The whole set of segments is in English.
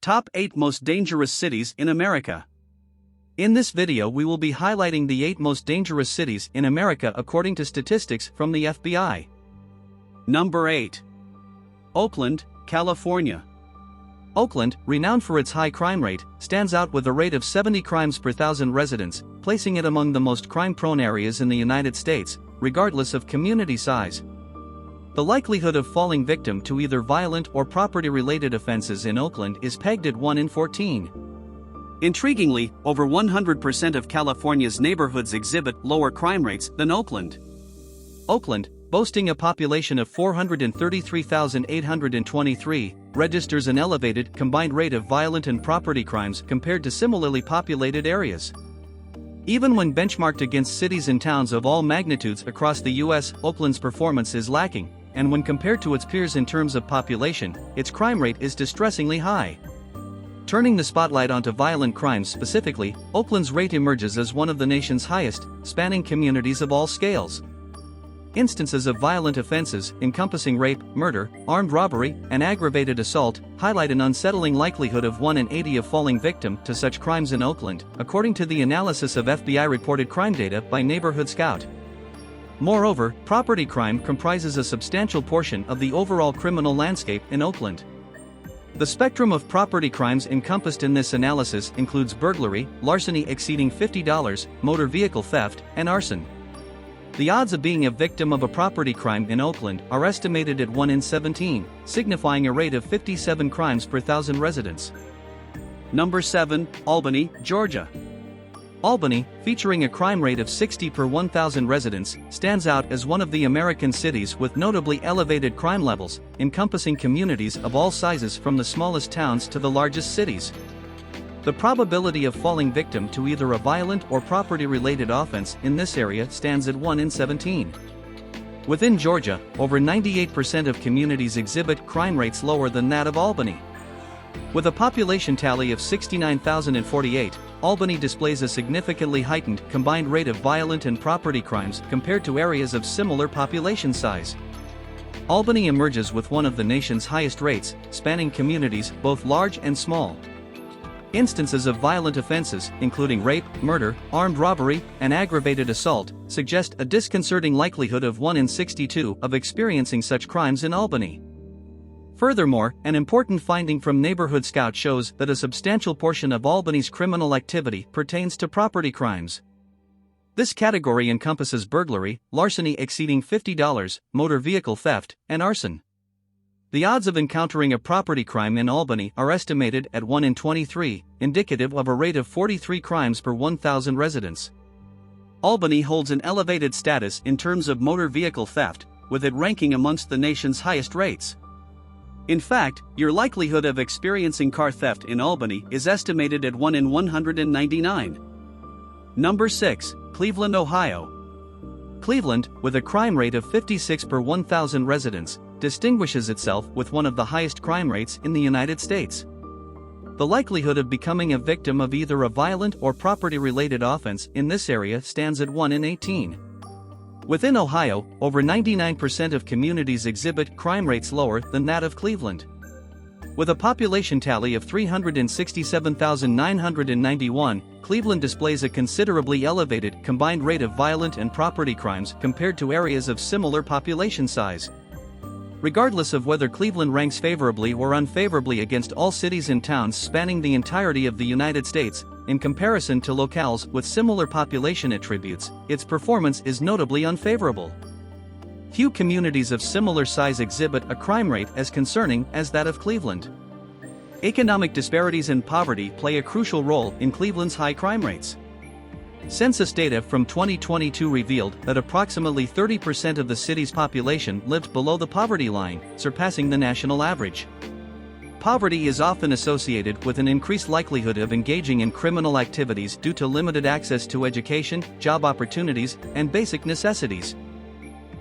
Top 8 Most Dangerous Cities in America. In this video we will be highlighting the 8 most dangerous cities in America according to statistics from the FBI. Number 8. Oakland, California. Oakland, renowned for its high crime rate, stands out with a rate of 70 crimes per thousand residents, placing it among the most crime-prone areas in the United States, regardless of community size. The likelihood of falling victim to either violent or property-related offenses in Oakland is pegged at 1 in 14. Intriguingly, over 100% of California's neighborhoods exhibit lower crime rates than Oakland. Oakland, boasting a population of 433,823, registers an elevated combined rate of violent and property crimes compared to similarly populated areas. Even when benchmarked against cities and towns of all magnitudes across the U.S., Oakland's performance is lacking, and when compared to its peers in terms of population, its crime rate is distressingly high. Turning the spotlight onto violent crimes specifically, Oakland's rate emerges as one of the nation's highest, spanning communities of all scales. Instances of violent offenses, encompassing rape, murder, armed robbery, and aggravated assault, highlight an unsettling likelihood of 1 in 80 of falling victim to such crimes in Oakland, according to the analysis of FBI-reported crime data by Neighborhood Scout. Moreover, property crime comprises a substantial portion of the overall criminal landscape in Oakland. The spectrum of property crimes encompassed in this analysis includes burglary, larceny exceeding $50, motor vehicle theft, and arson. The odds of being a victim of a property crime in Oakland are estimated at 1 in 17, signifying a rate of 57 crimes per thousand residents. Number 7, Albany, Georgia. Albany, featuring a crime rate of 60 per 1,000 residents, stands out as one of the American cities with notably elevated crime levels, encompassing communities of all sizes from the smallest towns to the largest cities. The probability of falling victim to either a violent or property-related offense in this area stands at 1 in 17. Within Georgia, over 98% of communities exhibit crime rates lower than that of Albany. With a population tally of 69,048, Albany displays a significantly heightened combined rate of violent and property crimes compared to areas of similar population size. Albany emerges with one of the nation's highest rates, spanning communities both large and small. Instances of violent offenses, including rape, murder, armed robbery, and aggravated assault, suggest a disconcerting likelihood of 1 in 62 of experiencing such crimes in Albany. Furthermore, an important finding from Neighborhood Scout shows that a substantial portion of Albany's criminal activity pertains to property crimes. This category encompasses burglary, larceny exceeding $50, motor vehicle theft, and arson. The odds of encountering a property crime in Albany are estimated at 1 in 23, indicative of a rate of 43 crimes per 1,000 residents. Albany holds an elevated status in terms of motor vehicle theft, with it ranking amongst the nation's highest rates. In fact, your likelihood of experiencing car theft in Albany is estimated at 1 in 199. Number 6, Cleveland, Ohio. Cleveland, with a crime rate of 56 per 1,000 residents, distinguishes itself with one of the highest crime rates in the United States. The likelihood of becoming a victim of either a violent or property-related offense in this area stands at 1 in 18. Within Ohio, over 99% of communities exhibit crime rates lower than that of Cleveland. With a population tally of 367,991, Cleveland displays a considerably elevated combined rate of violent and property crimes compared to areas of similar population size. Regardless of whether Cleveland ranks favorably or unfavorably against all cities and towns spanning the entirety of the United States, in comparison to locales with similar population attributes, its performance is notably unfavorable. Few communities of similar size exhibit a crime rate as concerning as that of Cleveland. Economic disparities and poverty play a crucial role in Cleveland's high crime rates. Census data from 2022 revealed that approximately 30% of the city's population lived below the poverty line, surpassing the national average. Poverty is often associated with an increased likelihood of engaging in criminal activities due to limited access to education, job opportunities, and basic necessities.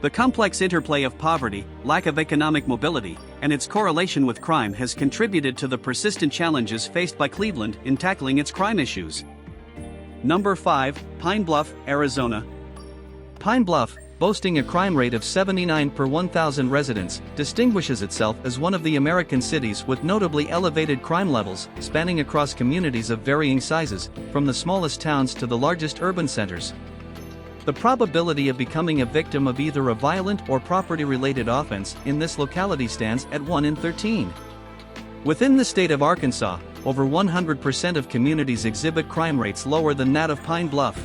The complex interplay of poverty, lack of economic mobility, and its correlation with crime has contributed to the persistent challenges faced by Cleveland in tackling its crime issues. Number 5, Pine Bluff, Arizona. Pine Bluff, boasting a crime rate of 79 per 1,000 residents, distinguishes itself as one of the American cities with notably elevated crime levels, spanning across communities of varying sizes, from the smallest towns to the largest urban centers. The probability of becoming a victim of either a violent or property-related offense in this locality stands at 1 in 13. Within the state of Arkansas, over 100% of communities exhibit crime rates lower than that of Pine Bluff.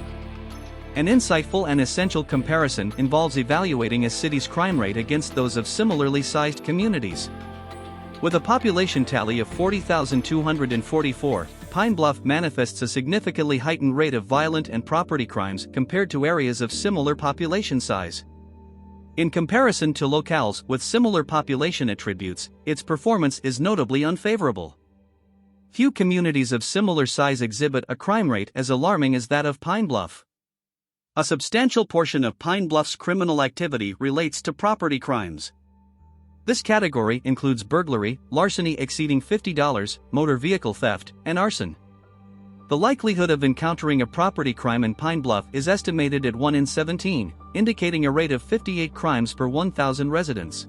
An insightful and essential comparison involves evaluating a city's crime rate against those of similarly sized communities. With a population tally of 40,244, Pine Bluff manifests a significantly heightened rate of violent and property crimes compared to areas of similar population size. In comparison to locales with similar population attributes, its performance is notably unfavorable. Few communities of similar size exhibit a crime rate as alarming as that of Pine Bluff. A substantial portion of Pine Bluff's criminal activity relates to property crimes. This category includes burglary, larceny exceeding $50, motor vehicle theft, and arson. The likelihood of encountering a property crime in Pine Bluff is estimated at 1 in 17, indicating a rate of 58 crimes per 1,000 residents.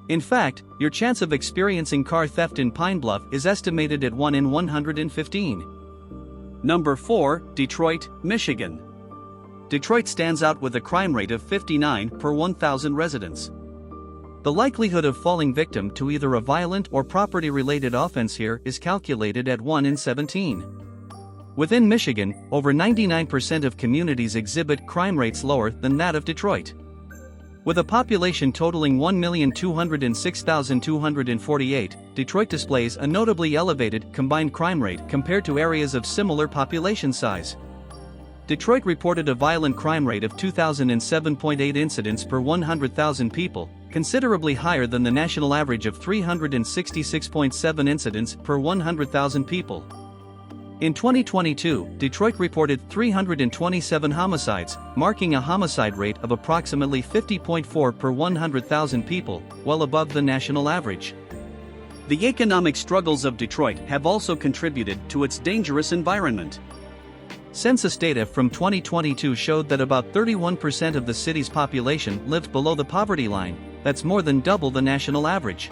In fact, your chance of experiencing car theft in Pine Bluff is estimated at 1 in 115. Number 4, Detroit, Michigan. Detroit stands out with a crime rate of 59 per 1,000 residents. The likelihood of falling victim to either a violent or property-related offense here is calculated at 1 in 17. Within Michigan, over 99% of communities exhibit crime rates lower than that of Detroit. With a population totaling 1,206,248, Detroit displays a notably elevated combined crime rate compared to areas of similar population size. Detroit reported a violent crime rate of 2,007.8 incidents per 100,000 people, considerably higher than the national average of 366.7 incidents per 100,000 people. In 2022, Detroit reported 327 homicides, marking a homicide rate of approximately 50.4 per 100,000 people, well above the national average. The economic struggles of Detroit have also contributed to its dangerous environment. Census data from 2022 showed that about 31% of the city's population lived below the poverty line. That's more than double the national average.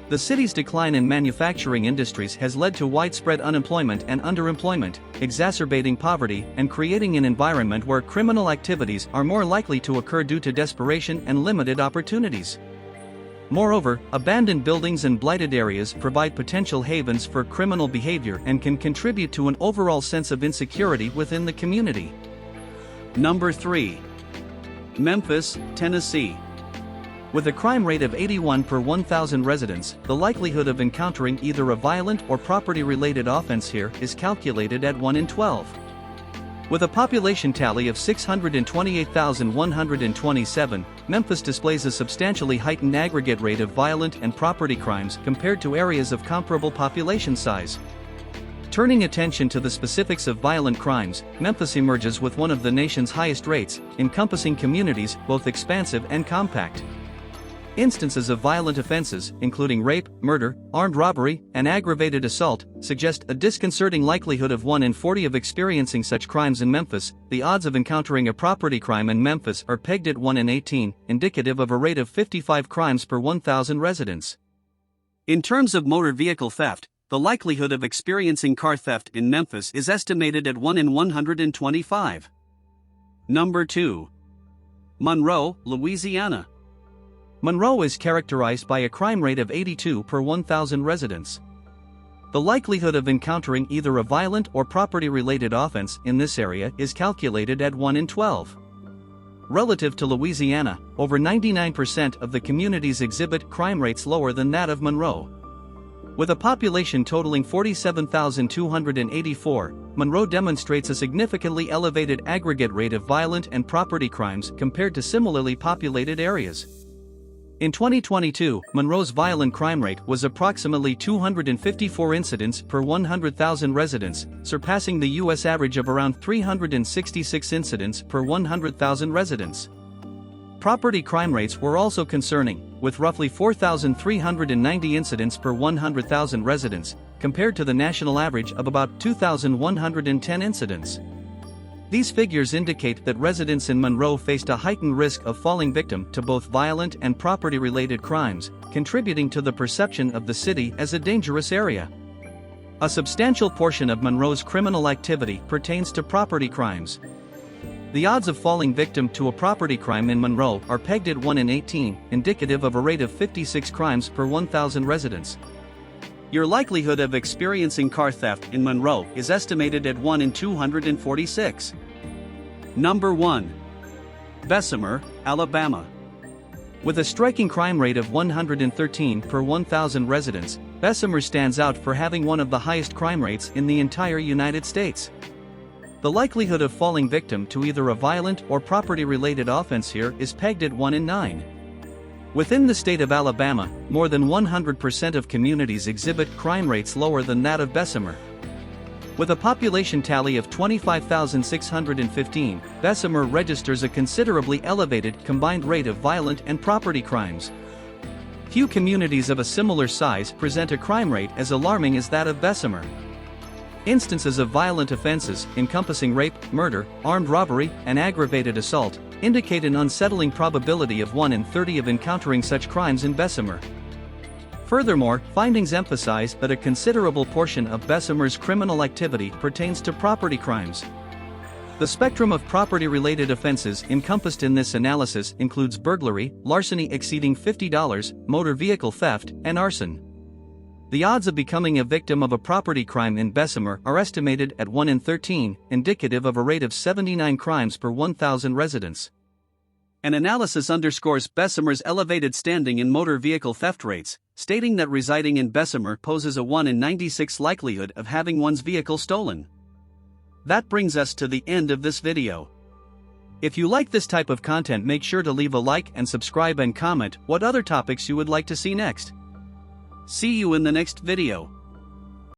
The city's decline in manufacturing industries has led to widespread unemployment and underemployment, exacerbating poverty and creating an environment where criminal activities are more likely to occur due to desperation and limited opportunities. Moreover, abandoned buildings and blighted areas provide potential havens for criminal behavior and can contribute to an overall sense of insecurity within the community. Number 3. Memphis, Tennessee. With a crime rate of 81 per 1,000 residents, the likelihood of encountering either a violent or property-related offense here is calculated at 1 in 12. With a population tally of 628,127, Memphis displays a substantially heightened aggregate rate of violent and property crimes compared to areas of comparable population size. Turning attention to the specifics of violent crimes, Memphis emerges with one of the nation's highest rates, encompassing communities both expansive and compact. Instances of violent offenses, including rape, murder, armed robbery, and aggravated assault, suggest a disconcerting likelihood of 1 in 40 of experiencing such crimes in Memphis. The odds of encountering a property crime in Memphis are pegged at 1 in 18, indicative of a rate of 55 crimes per 1,000 residents. In terms of motor vehicle theft, the likelihood of experiencing car theft in Memphis is estimated at 1 in 125. Number 2. Monroe, Louisiana. Monroe is characterized by a crime rate of 82 per 1,000 residents. The likelihood of encountering either a violent or property-related offense in this area is calculated at 1 in 12. Relative to Louisiana, over 99% of the communities exhibit crime rates lower than that of Monroe. With a population totaling 47,284, Monroe demonstrates a significantly elevated aggregate rate of violent and property crimes compared to similarly populated areas. In 2022, Monroe's violent crime rate was approximately 254 incidents per 100,000 residents, surpassing the U.S. average of around 366 incidents per 100,000 residents. Property crime rates were also concerning, with roughly 4,390 incidents per 100,000 residents, compared to the national average of about 2,110 incidents. These figures indicate that residents in Monroe faced a heightened risk of falling victim to both violent and property-related crimes, contributing to the perception of the city as a dangerous area. A substantial portion of Monroe's criminal activity pertains to property crimes. The odds of falling victim to a property crime in Monroe are pegged at 1 in 18, indicative of a rate of 56 crimes per 1,000 residents. Your likelihood of experiencing car theft in Monroe is estimated at 1 in 246. Number 1. Bessemer, Alabama. With a striking crime rate of 113 per 1,000 residents, Bessemer stands out for having one of the highest crime rates in the entire United States. The likelihood of falling victim to either a violent or property-related offense here is pegged at 1 in 9. Within the state of Alabama, more than 100% of communities exhibit crime rates lower than that of Bessemer. With a population tally of 25,615, Bessemer registers a considerably elevated combined rate of violent and property crimes. Few communities of a similar size present a crime rate as alarming as that of Bessemer. Instances of violent offenses, encompassing rape, murder, armed robbery, and aggravated assault, indicate an unsettling probability of 1 in 30 of encountering such crimes in Bessemer. Furthermore, findings emphasize that a considerable portion of Bessemer's criminal activity pertains to property crimes. The spectrum of property-related offenses encompassed in this analysis includes burglary, larceny exceeding $50, motor vehicle theft, and arson. The odds of becoming a victim of a property crime in Bessemer are estimated at 1 in 13, indicative of a rate of 79 crimes per 1,000 residents. An analysis underscores Bessemer's elevated standing in motor vehicle theft rates, stating that residing in Bessemer poses a 1 in 96 likelihood of having one's vehicle stolen. That brings us to the end of this video. If you like this type of content, make sure to leave a like and subscribe and comment what other topics you would like to see next. See you in the next video.